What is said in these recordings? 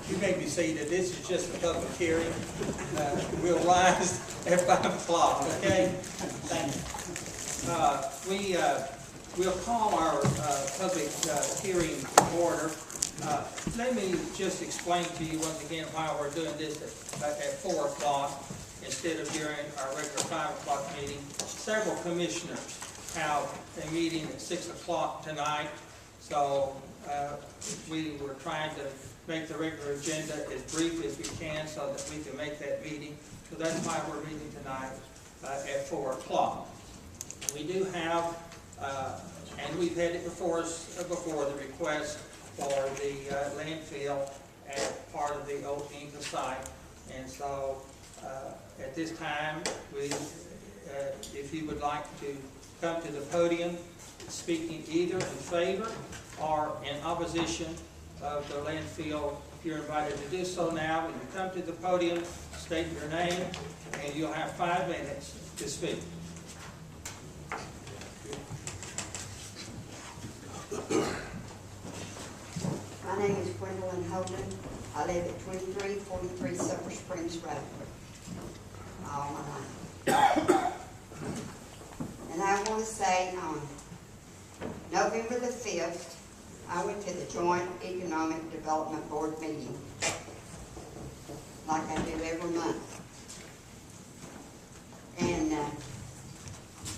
You may be seated. This is just a public hearing. We'll rise at 5 o'clock, okay? Thank you. We'll call our public hearing to order. Let me just explain to you once again why we're doing this at 4 o'clock instead of during our regular 5 o'clock meeting. Several commissioners have a meeting at 6 o'clock tonight, so we were trying to make the regular agenda as brief as we can so that we can make that meeting. So that's why we're meeting tonight at 4 o'clock. We do have, and we've had it before us before, the request for the landfill at part of the old Inca site. And so at this time, if you would like to come to the podium speaking either in favor or in opposition of the landfill, you're invited to do so now. When you come to the podium, state your name, and you'll have 5 minutes to speak. My name is Gwendolyn Holden. I live at 2343 Silver Springs Road. All my life. And I want to say on November the 5th, I went to the Joint Economic Development Board meeting, like I do every month. And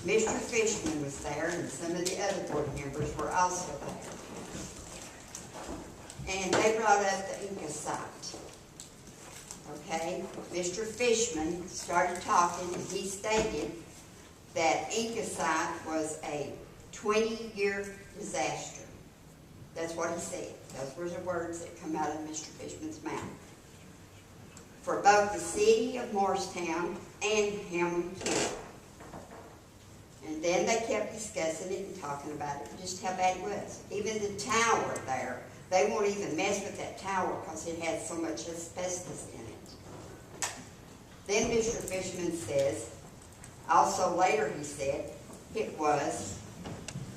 Mr. Fishman was there, and some of the other board members were also there. And they brought up the Inca site. Okay? Mr. Fishman started talking, and he stated that Inca site was a 20-year disaster. That's what he said. Those were the words that come out of Mr. Fishman's mouth. For both the city of Morristown and Hamilton County. And then they kept discussing it and talking about it, just how bad it was. Even the tower there, they won't even mess with that tower because it had so much asbestos in it. Then Mr. Fishman says, also later he said, it was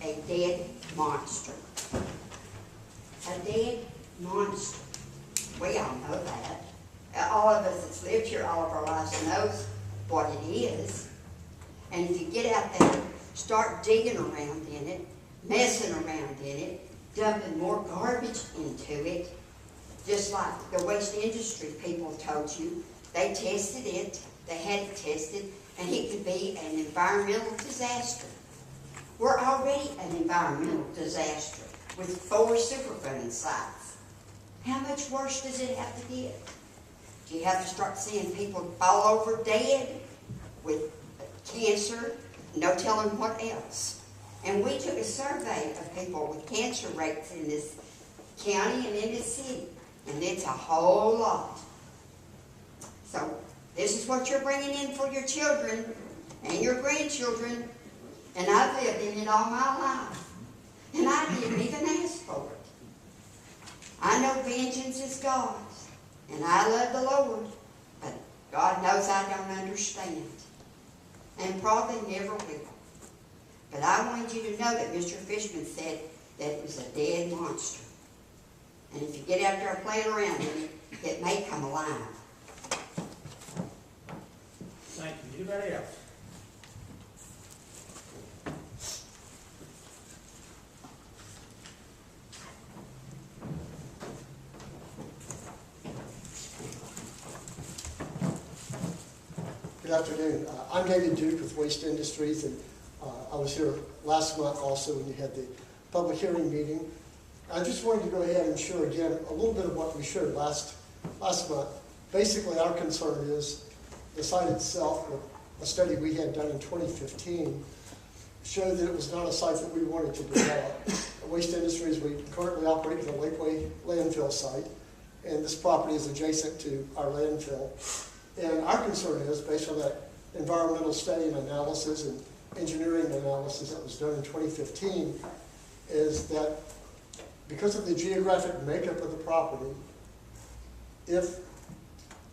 a dead monster. A dead monster. We all know that. All of us that's lived here all of our lives knows what it is. And if you get out there, start digging around in it, messing around in it, dumping more garbage into it, just like the waste industry people told you, they tested it, they had it tested, and it could be an environmental disaster. We're already an environmental disaster with 4 Superfund sites. How much worse does it have to get? Do you have to start seeing people fall over dead with cancer? No telling what else. And we took a survey of people with cancer rates in this county and in this city, and it's a whole lot. So this is what you're bringing in for your children and your grandchildren, and I've lived in it all my life. And I didn't even ask for it. I know vengeance is God's, and I love the Lord, but God knows I don't understand, and probably never will. But I wanted you to know that Mr. Fishman said that it was a dead monster. And if you get out there playing around in it, it may come alive. Thank you. Anybody else? Good afternoon. I'm David Duke with Waste Industries, and I was here last month also when you had the public hearing meeting. I just wanted to go ahead and share again a little bit of what we shared last month. Basically, our concern is the site itself. A study we had done in 2015 showed that it was not a site that we wanted to develop. At Waste Industries, we currently operate in the Lakeway landfill site, and this property is adjacent to our landfill. And our concern is, based on that environmental study and analysis and engineering analysis that was done in 2015, is that because of the geographic makeup of the property, if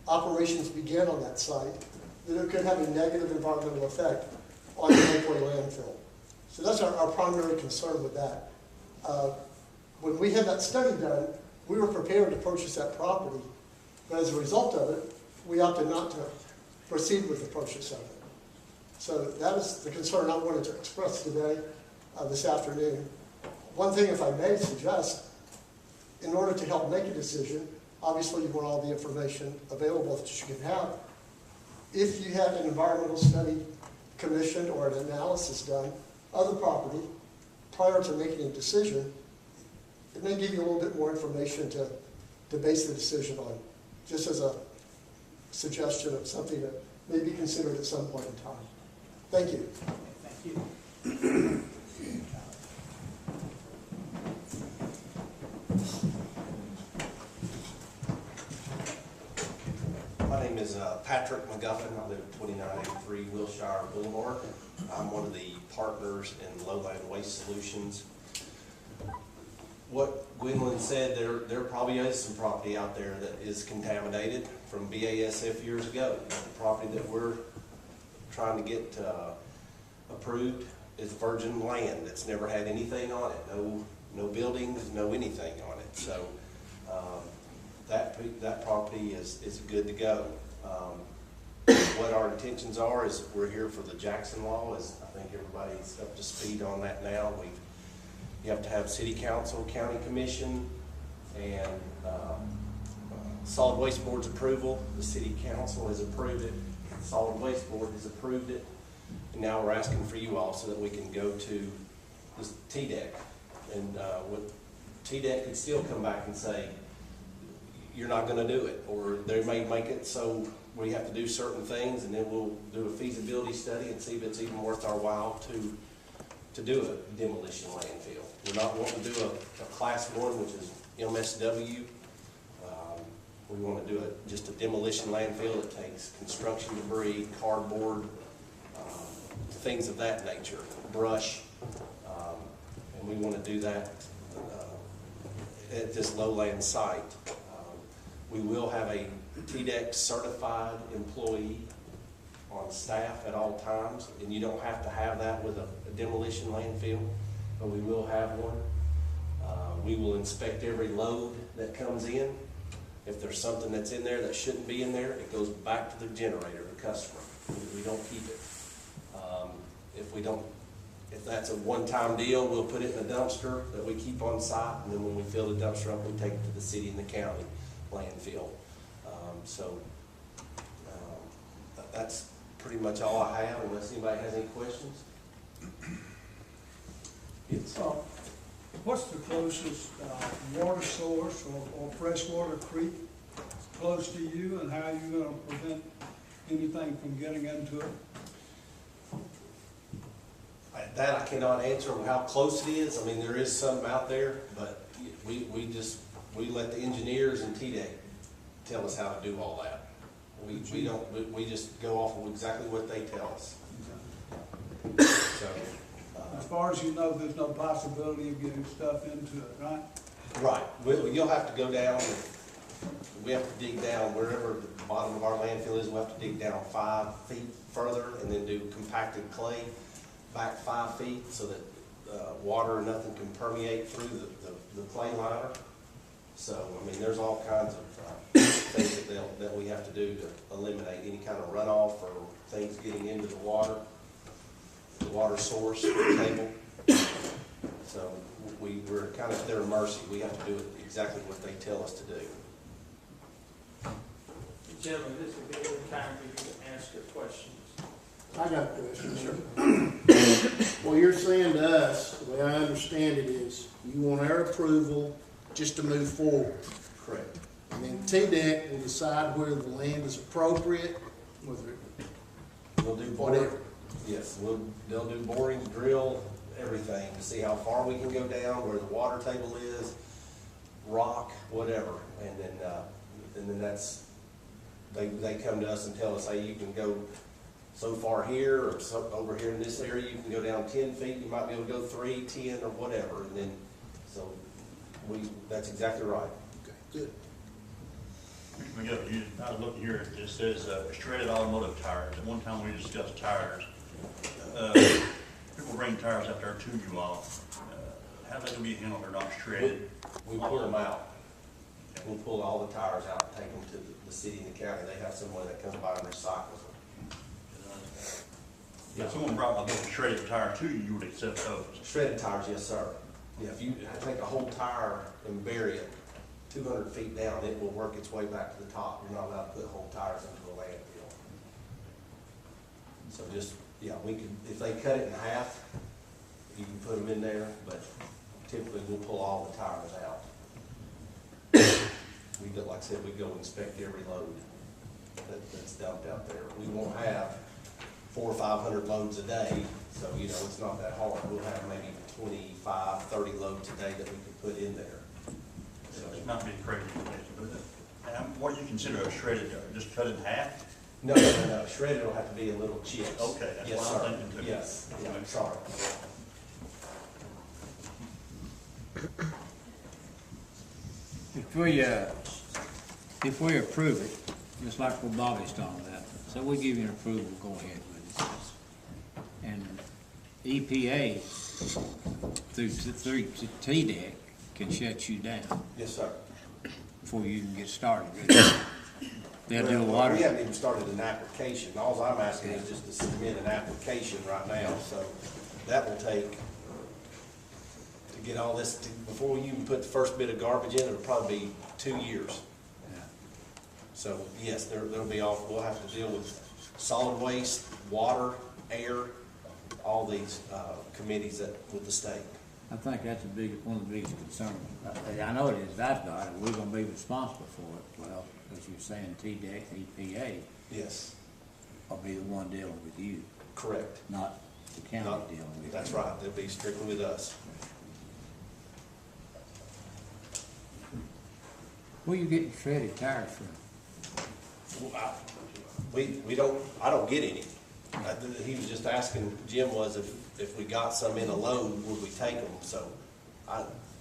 operations began on that site, then it could have a negative environmental effect on the Lakeway landfill. So that's our primary concern with that. When we had that study done, we were prepared to purchase that property, but as a result of it, we opted not to proceed with the purchase of it. So that is the concern I wanted to express today, this afternoon. One thing, if I may suggest, in order to help make a decision, obviously you want all the information available that you can have. If you had an environmental study commissioned or an analysis done of the property prior to making a decision, it may give you a little bit more information to base the decision on, just as a suggestion of something that may be considered at some point in time. Thank you. Thank you. My name is Patrick McGuffin. I live at 2983 Wilshire Boulevard. I'm one of the partners in Lowland Waste Solutions. What Gwendolyn said, there probably is some property out there that is contaminated from BASF years ago. The property that we're trying to get approved is virgin land that's never had anything on it, no buildings, no anything on it. So that property is good to go. What our intentions are is we're here for the Jackson Law, as I think everybody's up to speed on that now. You have to have city council, county commission, and solid waste board's approval. The city council has approved it. The solid waste board has approved it. And now we're asking for you all so that we can go to this TDEC. And TDEC could still come back and say, you're not going to do it, or they may make it so we have to do certain things, and then we'll do a feasibility study and see if it's even worth our while to do a demolition landfill. We're not wanting to do a class 1, which is MSW. We want to do just a demolition landfill that takes construction debris, cardboard, things of that nature, brush, and we want to do that at this lowland site. We will have a TDEC certified employee on staff at all times, and you don't have to have that with a demolition landfill, but we will have one. We will inspect every load that comes in. If there's something that's in there that shouldn't be in there, it goes back to the generator, the customer. We don't keep it. If that's a one-time deal, we'll put it in a dumpster that we keep on site, and then when we fill the dumpster up, we take it to the city and the county landfill. That's pretty much all I have, unless anybody has any questions. Yes. What's the closest water source or freshwater creek close to you, and how are you going to prevent anything from getting into it? That I cannot answer how close it is. I mean, there is some out there, but we let the engineers and TDEC tell us how to do all that. We just go off of exactly what they tell us. So, As far as you know, there's no possibility of getting stuff into it, right? right. You'll have to go down. We have to dig down wherever the bottom of our landfill is. We'll have to dig down 5 feet further, and then do compacted clay back 5 feet so that water or nothing can permeate through the clay liner. So, I mean, there's all kinds of things that we have to do to eliminate any kind of runoff or things getting into the water source table. So we're kind of at their mercy. We have to do it exactly what they tell us to do. Gentlemen, this will be a good time for you to ask your questions. I got a question. Sure. Well, you're saying to us, the way I understand it is, you want our approval just to move forward. Correct. And then TDEC will decide whether the land is appropriate, whether We'll do Whatever. boring. Yes, they'll do borings, drill, everything to see how far we can go down, where the water table is, rock, whatever, and then that's they come to us and tell us, hey, you can go so far here, or so over here in this area, you can go down 10 feet. You might be able to go 3, 10, or whatever, and then that's exactly right. okay, good. I was looking here, it says shredded automotive tires. At one time we discussed tires. People bring tires out there to you all. How they gonna be handled? They're not shredded. We pull them out. we'll pull all the tires out and take them to the city and the county. They have someone that comes by and recycles them. If someone brought a little shredded tire to you, you would accept those? Shredded tires, yes, sir. Yeah, if you take a whole tire and bury it 200 feet down, it will work its way back to the top. You're not allowed to put whole tires into a landfill. So just, yeah, we can, if they cut it in half, you can put them in there, but typically we'll pull all the tires out. We do, like I said, we go inspect every load that's dumped out there. We won't have 400 or 500 loads a day, so, you know, it's not that hard. We'll have maybe 25, 30 loads a day that we can put in there. So, It might be crazy, but what do you consider a shredded, just cut it in half? no. Shredded will have to be in little chips. Okay, that's Yes, what sir. I'm thinking too. Yes, yeah, I'm sorry. If we approve it, just like what Bobby's talking about, so we give you an approval, go ahead with it. And EPA through TDEC can shut you down Yes, sir. before you can get started. They'll do Well, water. We haven't even started an application. All I'm asking is just to submit an application right now, so that will take, to get all this, before you even put the first bit of garbage in, it'll probably be 2 years. Yeah. So, yes, there'll be all, we'll have to deal with solid waste, water, air, all these, committees that, with the state. I think that's one of the biggest concerns. I know it is, I've got it, we're gonna be responsible for it. Well, as you're saying, TDEC, EPA Yes, will be the one dealing with you, correct. not the county Not- dealing with you. That's right, they'll be strictly with us. Where you getting shredded tires from? Well, I don't get any. He was just asking, Jim was, if we got some in a load, would we take them? So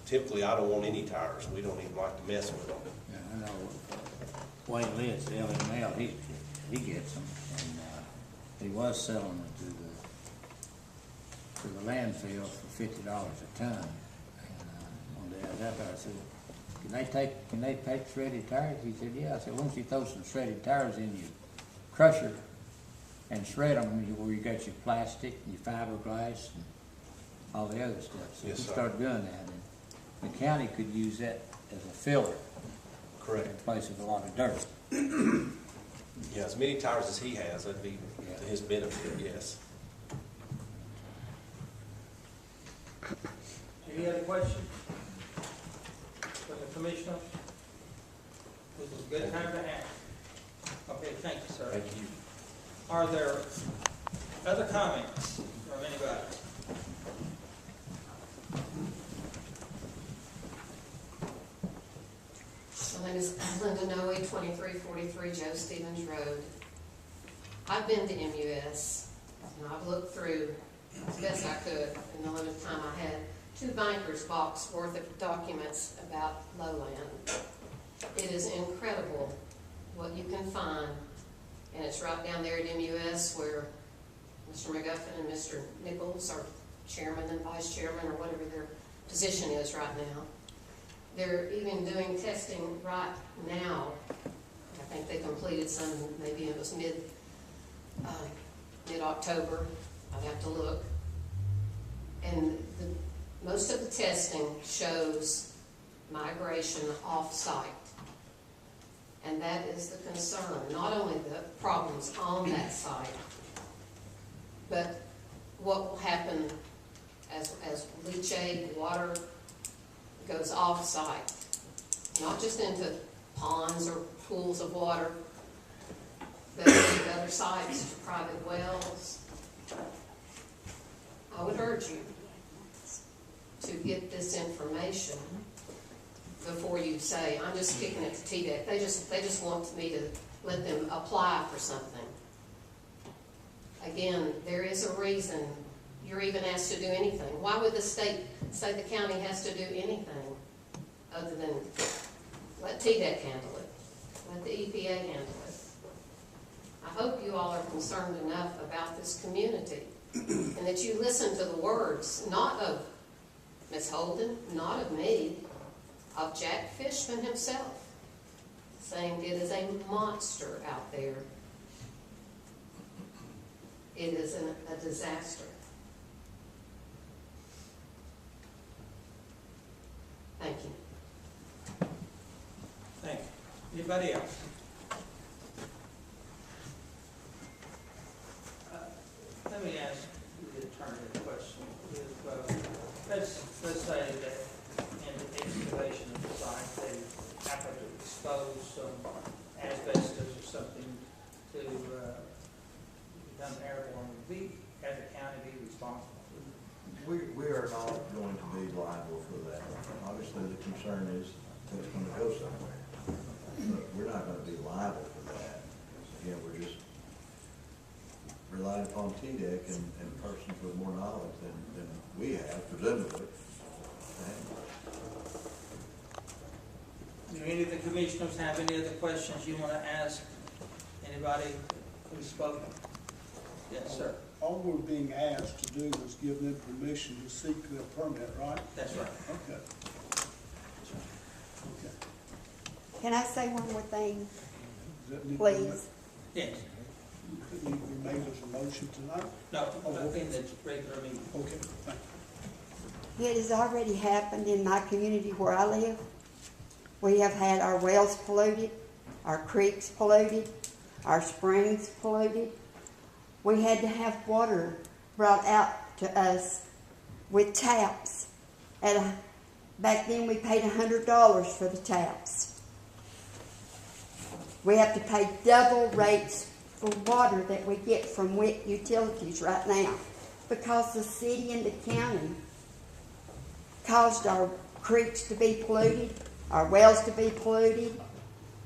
typically, I don't want any tires. We don't even like to mess with them. Yeah, I know Wayne Litz, the LML, he gets them, and, he was selling them to the landfill for $50 a ton. And, one day I was out there, I said, can they take shredded tires? He said, yeah. I said, why don't you throw some shredded tires in your crusher and shred them where you got your plastic and your fiberglass and all the other stuff. So Yes, we sir. started doing that, and the county could use that as a filler Correct. in place of a lot of dirt. Yeah, as many tires as he has, that'd be to his benefit, yes. Any other questions from the commissioners? This is a good time to ask. Okay, thank you, sir. Thank you. Are there other comments from anybody? My name is Linda Noe, 2343 Joe Stevens Road. I've been to MUS, and I've looked through as best I could in the limited time I had, 2 bankers' box worth of documents about lowland. It is incredible what you can find, and it's right down there at MUS where Mr. McGuffin and Mr. Nichols are chairman and vice chairman, or whatever their position is right now. They're even doing testing right now. I think they completed some, maybe it was mid-October. I'd have to look. And most of the testing shows migration off-site. And that is the concern, not only the problems on that site, but what will happen as leachate, water goes off-site, not just into ponds or pools of water, but into other sites, private wells. I would urge you to get this information before you say, I'm just kicking it to TDEC. They just want me to let them apply for something. Again, there is a reason you're even asked to do anything. Why would the state say the county has to do anything other than let TDEC handle it, let the EPA handle it? I hope you all are concerned enough about this community and that you listen to the words, not of Ms. Holden, not of me, of Jack Fishman himself. saying it is a monster out there. It is a disaster. Thank you. Thank you. Anybody else? Let me ask the attorney a question. Let's say that in the excavation of the site, they happen to expose some asbestos or something to become airborne. Would we, as a county, be responsible? We are not going to be liable for that. Obviously, the concern is that it's gonna go somewhere. But we're not gonna be liable for that. Again, we're just relying upon TDEC and persons with more knowledge than we have, presumably. Do any of the commissioners have any other questions you want to ask anybody who spoke? Yes, sir. All we're being asked to do is give them permission to seek their permit, right? That's right. Okay. Okay. Can I say one more thing, Does that need to be please? Yes. Need to be made as a motion tonight? No, in the regular meeting. Okay, thank you. It has already happened in my community where I live. We have had our wells polluted, our creeks polluted, our springs polluted. We had to have water brought out to us with taps. Back then we paid $100 for the taps. We have to pay double rates for water that we get from wet utilities right now because the city and the county caused our creeks to be polluted, our wells to be polluted,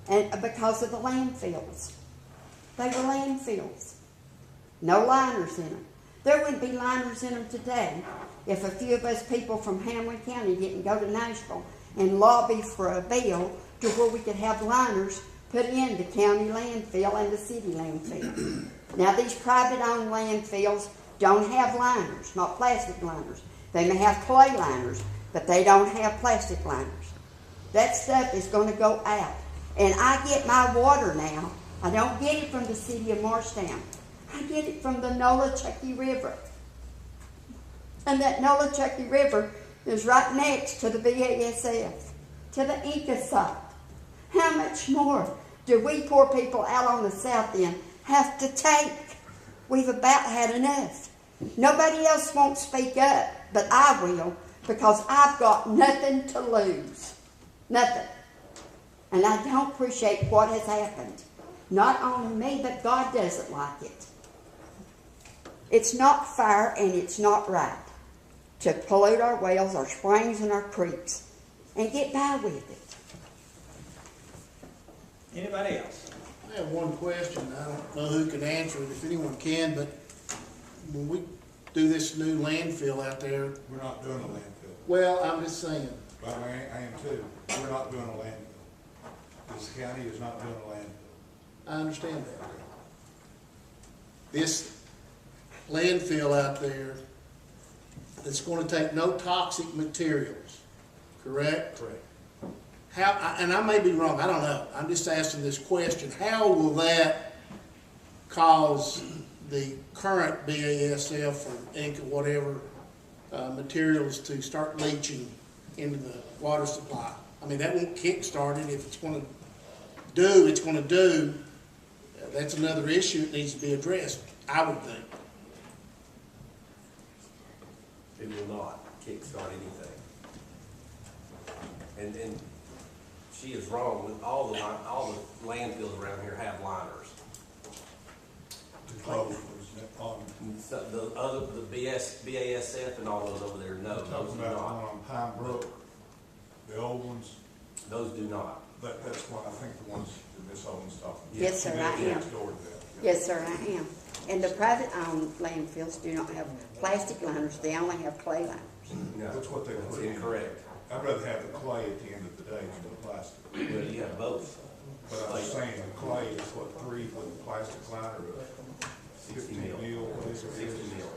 and because of the landfills. They were landfills. No liners in them. There wouldn't be liners in them today if a few of us people from Hamlin County didn't go to Nashville and lobby for a bill to where we could have liners put in the county landfill and the city landfill. Now these private-owned landfills don't have liners, not plastic liners. They may have clay liners, but they don't have plastic liners. That stuff is going to go out. And I get my water now. I don't get it from the city of Morristown. I get it from the Nolichucky River. And that Nolichucky River is right next to the BASF, to the Inca site. How much more do we poor people out on the south end have to take? We've about had enough. Nobody else won't speak up, but I will, because I've got nothing to lose. Nothing. And I don't appreciate what has happened. Not only me, but God doesn't like it. It's not fair and it's not right to pollute our wells, our springs, and our creeks and get by with it. Anybody else? I have one question. I don't know who can answer it, if anyone can, but when we do this new landfill out there, We're not doing a landfill. well, I'm just saying, But I am too. We're not doing a landfill. This county is not doing a landfill. I understand that. This landfill out there, it's going to take no toxic materials, correct? Correct. How, and I may be wrong, I don't know. I'm just asking this question. How will that cause the current BASF or Inc. or whatever materials to start leaching into the water supply? I mean, that won't kickstart it. If it's going to do, it's going to do. That's another issue that needs to be addressed, I would think. It will not kickstart anything. And she is wrong, with all the landfills around here have liners. To close on, So the BASF and all those over there, no, those talking do about the not. one on Pine Brook, the old ones, Those do not. that's what I think the ones that Ms. Owens talking about. Yes, sir, I am. Next door to that. Yes, sir, I am. And the private-owned landfills do not have plastic liners. They only have clay liners. No, That's what they that's put in. incorrect. I'd rather have the clay at the end of the day than the plastic. Well, you have both. But I'm saying the clay is what, 3 with the plastic liner of 60 50 mil. mil, what is it? 60 mil.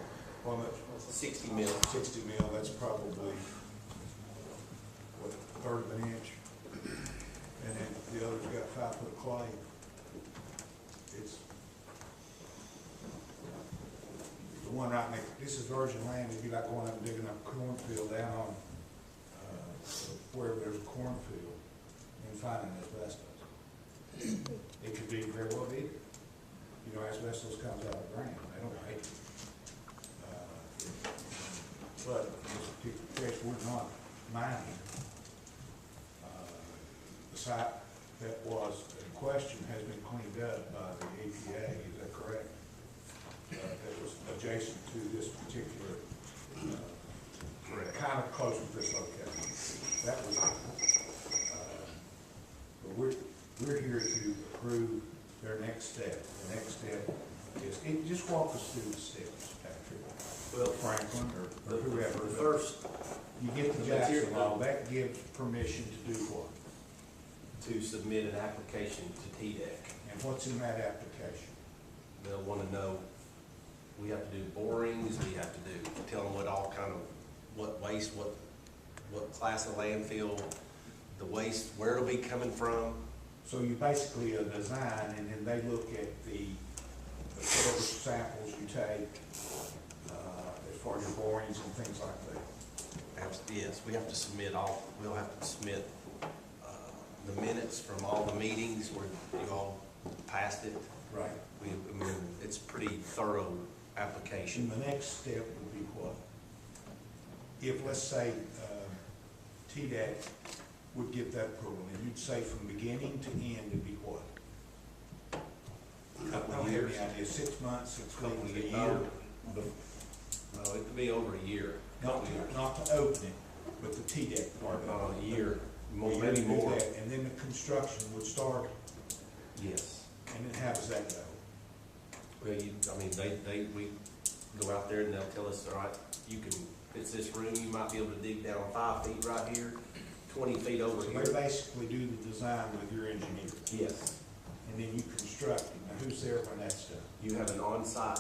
How much? 60 mil. 60 mil, that's probably, what, a third of an inch? And then the the other's got 5 foot clay. It's the one right next, this is virgin land, it'd be like going up and digging up a cornfield down on, where there's a cornfield and finding asbestos. It could be very well be. You know, asbestos comes out of the ground, they don't make it. But in this case, we're not mining. The site that was in question has been cleaned up by the EPA, is that correct? That was adjacent to this particular, kind of close to this location. That was, but we're here to approve their next step. The next step is, just walk us through the steps, Patrick. Well, Franklin or whoever. First, You get the Jackson law, that gives permission to do what? to submit an application to TDEC. And what's in that application? They'll want to know, we have to do borings, we have to do, tell them what all kind of, what waste, what class of landfill, the waste, where it'll be coming from. So you basically a design, and then they look at the whatever samples you take, as far as your borings and things like that. Yes, we have to submit all, we'll have to submit the minutes from all the meetings where you all passed it. Right. I mean, it's a pretty thorough application. And the next step would be what? If, let's say, TDEC would get that approval, and you'd say from beginning to end, it'd be what? Couple I of don't have years. any idea, 6 months, 6 Couple weeks, of a years. year? No, it could be over a year. Not to open it, but the TDEC part of it. A year, A year maybe to do more. that, and then the construction would start, Yes. and then how does that go? Well, we go out there and they'll tell us, all right, you can, it's this room, you might be able to dig down 5 feet right here, 20 feet over So here. they basically do the design with your engineer, Yes. and then you construct it. Now, who's there when that's done? You have an on-site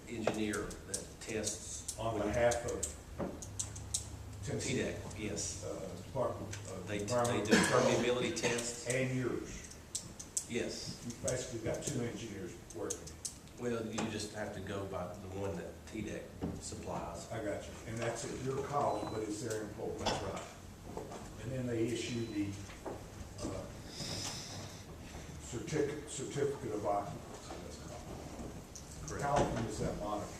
engineer that tests. On behalf of Tennessee TDEC, yes. Department of They do Environmental permeability tests. And yours. Yes. You've basically got 2 engineers working. Well, you just have to go by the one that TDEC supplies. I got you. And that's at your call, but it's their employee. That's right. And then they issue the certificate of occupancy, that's called. Correct. How often is that monitored?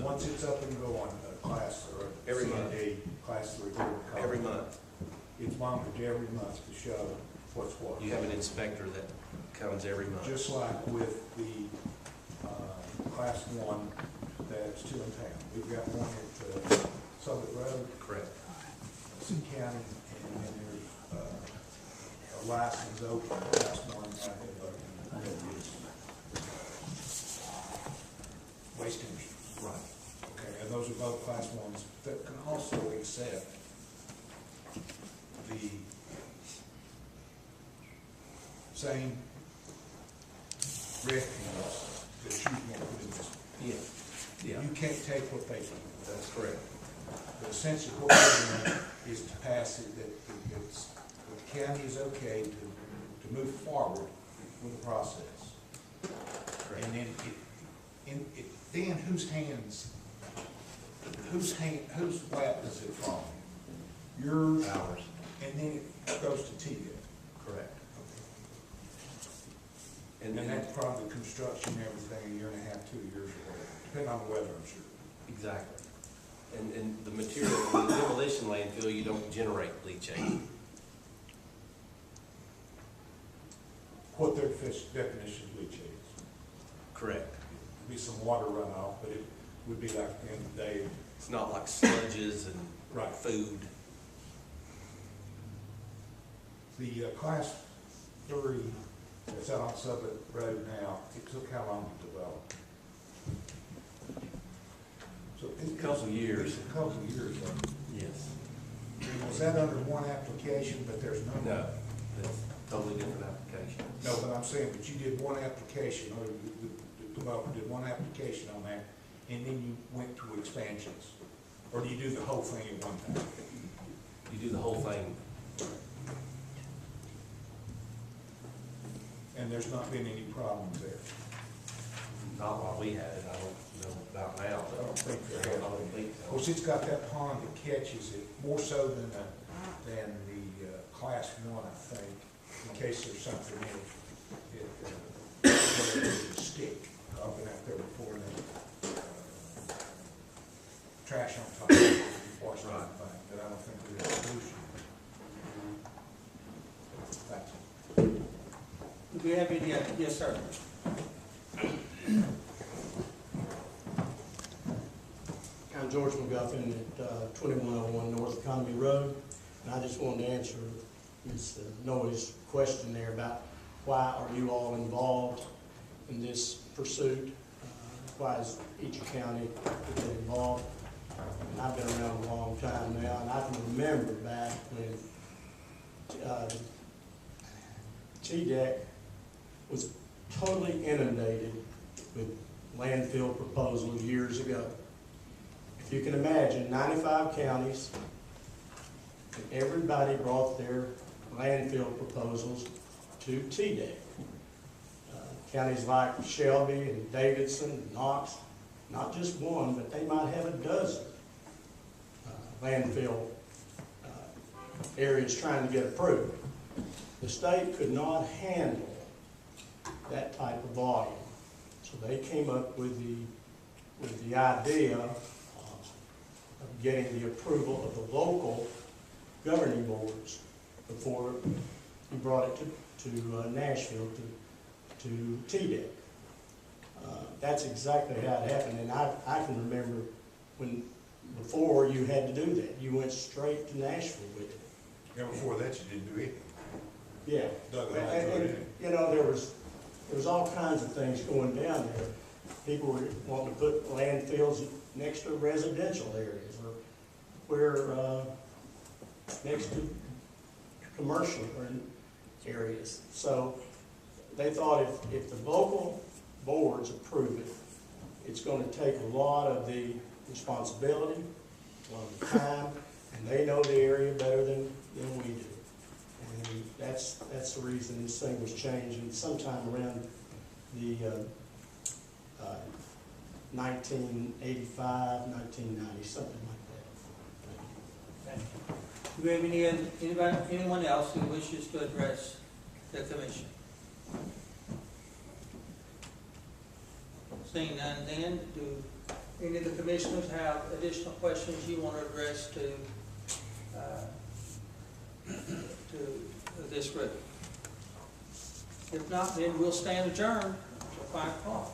Once it's up and going, class or Every month. C&D, class 3, whatever we call it. Every month. It's monitored every month to show what's what. You have an inspector that comes every month. Just like with the class 1 that's 2 in town. We've got one at Southern Road, Correct. Sioux County, and then there's a license open, class 1 out at waste industry. Right. Okay, and those are both class 1s that can also accept the same refuse that you can put in this. Yeah. You can't take what they do. That's correct. But essentially what we're doing is to pass it, that the county is okay to move forward with the process. Correct. And then whose lap does it fall in? Yours? Ours. And then it goes to TDEC. Correct. And then that's probably construction, everything, 1.5 years, 2 years, or whatever, depending on the weather, I'm sure. Exactly. And the material, in the demolition landfill, you don't generate leachate. What their definition of leachate is. Correct. Be some water runoff, but it would be like at the end of the day. It's not like sludges and Right. food. The class 3 that's out on Summit Road now, it took how long to develop? So A couple years. It's a couple of years, though. Yes. Was that under one application, but there's no? No, it's a totally different application. No, but I'm saying, but you did one application, or the developer did one application on that, and then you went to expansions? Or do you do the whole thing at one time? You do the whole thing. and there's not been any problems there. Not while we had it, I don't know about now, I but don't think I there don't think Of so. course, it's got that pond that catches it, more so than the class one, I think, in case there's something in it, whether it's a stick. I've been out there before, and trash on top of it, wash it, but I don't think there's a solution. That's it. Do we have any, yes, sir? I'm George McGuffin at 2101 North Economy Road, and I just wanted to answer Ms. Noe's question there about why are you all involved in this pursuit? Why is each county been involved? And I've been around a long time now, and I can remember back when TDEC was totally inundated with landfill proposals years ago. If you can imagine, 95 counties, and everybody brought their landfill proposals to TDEC. Counties like Shelby and Davidson and Knox, not just one, but they might have a dozen landfill areas trying to get approved. The state could not handle that type of volume, so they came up with the idea of getting the approval of the local governing boards before you brought it to Nashville to TDEC. That's exactly how it happened, and I can remember when before you had to do that, you went straight to Nashville with it. And before that, you didn't do anything. Yeah, Dug and, it out, threw it in. you know, there was all kinds of things going down there. People were wanting to put landfills next to residential areas, or where next to commercial areas. So they thought if the local boards approve it, it's going to take a lot of the responsibility, a lot of the time, and they know the area better than we do. And that's the reason this thing was changed, and sometime around the 1985, 1990, something like that. Thank you. Do we have anyone else who wishes to address the commission? Seeing none then, do any of the commissioners have additional questions you want to address to this group? If not, then we'll stand adjourned until 5 o'clock.